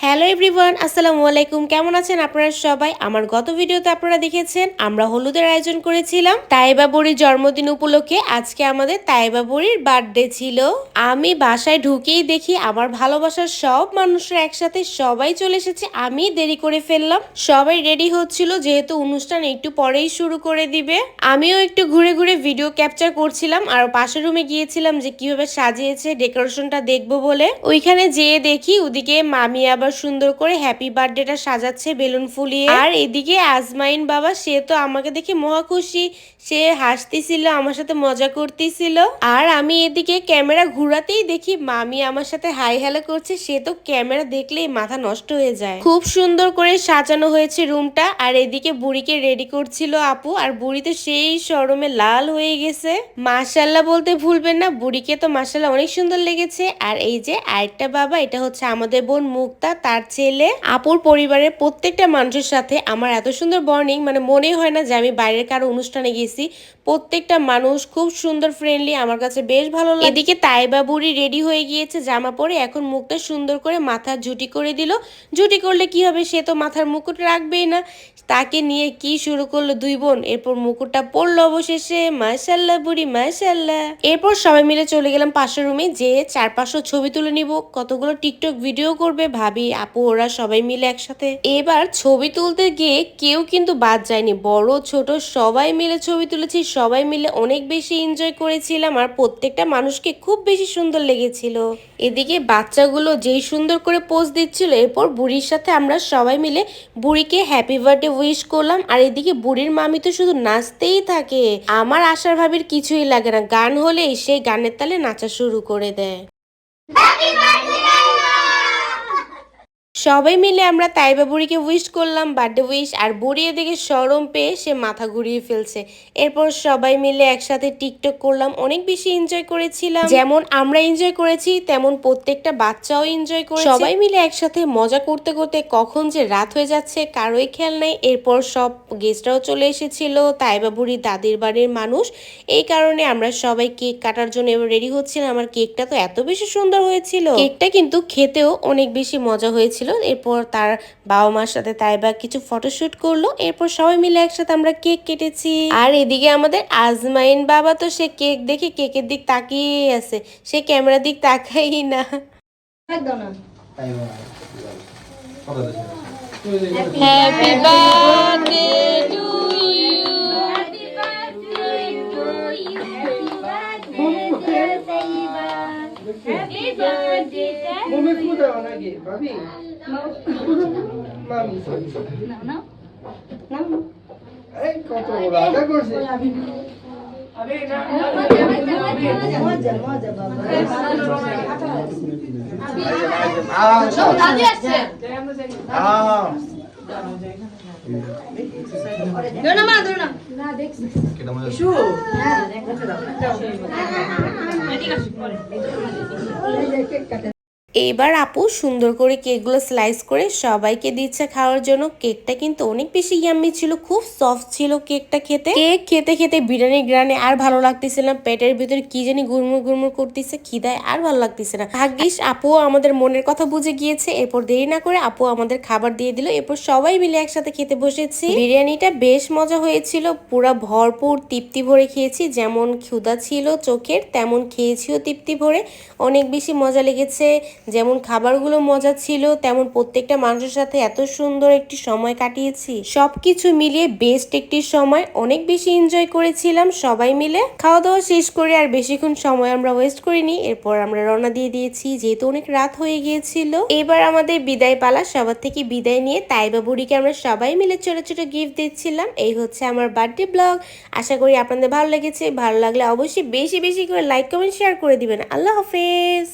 Hello everyone, আসসালামু আলাইকুম। কেমন আছেন আপনারা সবাই? আমার গত ভিডিওতে আপনারা দেখেছেন আমরা হলুদের আয়োজন করেছিলাম তাইবা বুড়ির জন্মদিন উপলক্ষে। আজকে আমাদের তাইবা বুড়ির বার্থডে ছিল। আমি বাসায় ঢুকেই দেখি আমার ভালোবাসার সব মানুষরা একসাথে সবাই চলে এসেছে। আমি দেরি করে ফেললাম, সবাই রেডি হচ্ছিল যেহেতু অনুষ্ঠান একটু পরেই শুরু করে দিবে। আমিও একটু ঘুরে ঘুরে ভিডিও ক্যাপচার করছিলাম আর পাশের রুমে গিয়েছিলাম যে কিভাবে সাজিয়েছে ডেকোরেশনটা দেখবো বলে। ওইখানে যেয়ে দেখি ওদিকে মামি আবার সুন্দর করে হ্যাপি বার্থডেটা সাজাচ্ছে বেলুন ফুলিয়ে। আর এদিকে আজমাইন বাবা, সে তো আমাকে দেখে মহা খুশি, সে হাসতেছিল, আমার সাথে মজা করতেছিল। আর আমি এদিকে ক্যামেরা ঘুরাতেই দেখি মামি আমার সাথে হাই হ্যালো করছে। সে তো ক্যামেরা দেখলেই মাথা নষ্ট হয়ে যায়। খুব সুন্দর করে সাজানো হয়েছে রুমটা। আর এদিকে বুড়িকে রেডি করছিল আপু, আর বুড়ি তো সেই শরমে লাল হয়ে গেছে। মাশাল্লাহ বলতে ভুলবেন না, বুড়িকে তো মাশাল্লাহ অনেক সুন্দর লেগেছে। আর এই যে আরেকটা বাবা, এটা হচ্ছে আমাদের বোন মুক্তা, তার ছেলে। আপুর পরিবারের প্রত্যেকটা মানুষের সাথে আমার এত সুন্দর বর্নিং, মানে মনেই হয় না যে আমি বাইরের কারো অনুষ্ঠানে গেছি। প্রত্যেকটা মানুষ খুব সুন্দর, ফ্রেন্ডলি, আমার কাছে বেশ ভালো লাগে। এদিকে তাইবা বুড়ি রেডি হয়ে গিয়েছে জামা পরে। এখন মুখটা সুন্দর করে মাথা ঝুটি করে দিল। ঝুটি করলে কি হবে, সে তো মাথার মুকুট রাখবেই না। তাকে নিয়ে কি শুরু করলো দুই বোন। এরপর মুকুটটা পড়লো অবশেষে। মাশাল্লাহ বুড়ি মাশাল্লাহ। এরপর সবাই মিলে চলে গেলাম পাশের রুমে, যে 4-500 ছবি তুলে নিব, কতগুলো টিকটক ভিডিও করবে ভাবি আপু ওরা সবাই মিলে একসাথে। এবার ছবি তুলতে গিয়ে কেউ কিন্তু বাদ যায়নি, বড় ছোট সবাই মিলে ছবি তুলেছি, সবাই মিলে অনেক বেশি এনজয় করেছিলাম। আর প্রত্যেকটা মানুষকে খুব বেশি সুন্দর লেগেছিল। এদিকে বাচ্চাগুলো যেই সুন্দর করে পোজ দিচ্ছিল। এরপর বুড়ির সাথে আমরা সবাই মিলে বুড়িকে হ্যাপি বার্থডে উইশ করলাম। আর এদিকে বুড়ির মামি তো শুধু নাচতেই থাকে। আমার আশার ভাবির কিছুই লাগে না, গান হলেই সেই গানের তালে নাচা শুরু করে দেয়। সবাই মিলে আমরা তাইবা বুড়িকে উইশ করলাম বার্থডে উইশ। আর বুড়ি এদিকে শরম পেয়ে সে মাথা ঘুরিয়ে ফেলছে। এরপর সবাই মিলে একসাথে টিকটক করলাম, অনেক বেশি এনজয় করেছিলাম। যেমন আমরা এনজয় করেছি তেমন প্রত্যেকটা বাচ্চাও এনজয় করেছে। সবাই মিলে একসাথে মজা করতে করতে কখন যে রাত হয়ে যাচ্ছে কারোই খেয়াল নাই। এরপর সব গেস্টরাও চলে এসেছিল, তাইবা বুড়ির দাদির বাড়ির মানুষ। এই কারণে আমরা সবাই কেক কাটার জন্য এবার রেডি হচ্ছিলাম। আমার কেকটা তো এত বেশি সুন্দর হয়েছিল, কেকটা কিন্তু খেতেও অনেক বেশি মজা হয়েছিল। এরপর তার বাবা মার সাথে তাইবা কিছু ফটোশুট করলো। এরপর সবাই মিলে একসাথে আমরা কেক কেটেছি। আর এদিকে আমাদের আজমাইন বাবা তো সে কেক দেখে কেকের দিক তাকিয়ে আছে, সে ক্যামেরার দিক তাকাই না। Happy birthday to you. Happy birthday mommy ফুটা নাকি ভাবি মামি না এই কত রাজা করছে আরে না মজা মজা বাবা সব রাজি আছে দোনা মা দোনা না দেখছি কেটা মজা শু হ্যাঁ দেখতে দাও এদিকে আসো পরে এই কেক কাটে। এবার আপু সুন্দর করে কেকগুলো স্লাইস করে সবাইকে দিচ্ছে খাওয়ার জন্য। কেকটা কিন্তু অনেক বেশি ইয়াম্মি ছিল, খুব সফট ছিল কেকটা খেতে। কেক খেতে খেতে বিরিয়ানির গ্রানে আর ভালো লাগতেছে না, পেটের ভিতরে কি জানি গুড়মুড় গুড়মুড় করতেছে, খিদায় আর ভালো লাগতেছে না। ভাগ্যিস আপু আমাদের মনের কথা বুঝে গিয়েছে। এরপর দেরি না করে আপু আমাদের খাবার দিয়ে দিল। এরপর সবাই মিলে একসাথে খেতে বসেছি। বিরিয়ানিটা বেশ মজা হয়েছিল, পুরা ভরপুর তৃপ্তি ভরে খেয়েছি। যেমন ক্ষুধা ছিল চোখের তেমন খেয়েছিও তৃপ্তি ভরে, অনেক বেশি মজা লেগেছে। যেমন খাবারগুলো মজা ছিল তেমন প্রত্যেকটা মানুষের সাথে এত সুন্দর একটি সময় কাটিয়েছি। সবকিছু মিলিয়ে বেস্ট একটি সময়, অনেক বেশি এনজয় করেছিলাম সবাই মিলে। খাওয়া দাওয়া শেষ করে আর বেশিক্ষণ সময় আমরা ওয়েস্ট করিনি। এরপর আমরা রওনা দিয়ে দিয়েছি যেহেতু অনেক রাত হয়ে গিয়েছিল। এবার আমাদের বিদায় পালা, সবার থেকে বিদায় নিয়ে তাইবা বুড়িকে আমরা সবাই মিলে ছোট ছোট গিফট দিচ্ছিলাম। এই হচ্ছে আমার বার্থডে ব্লগ। আশা করি আপনাদের ভালো লেগেছে। ভালো লাগলে অবশ্যই বেশি বেশি করে লাইক কমেন্ট শেয়ার করে দিবেন। আল্লাহ হাফেজ।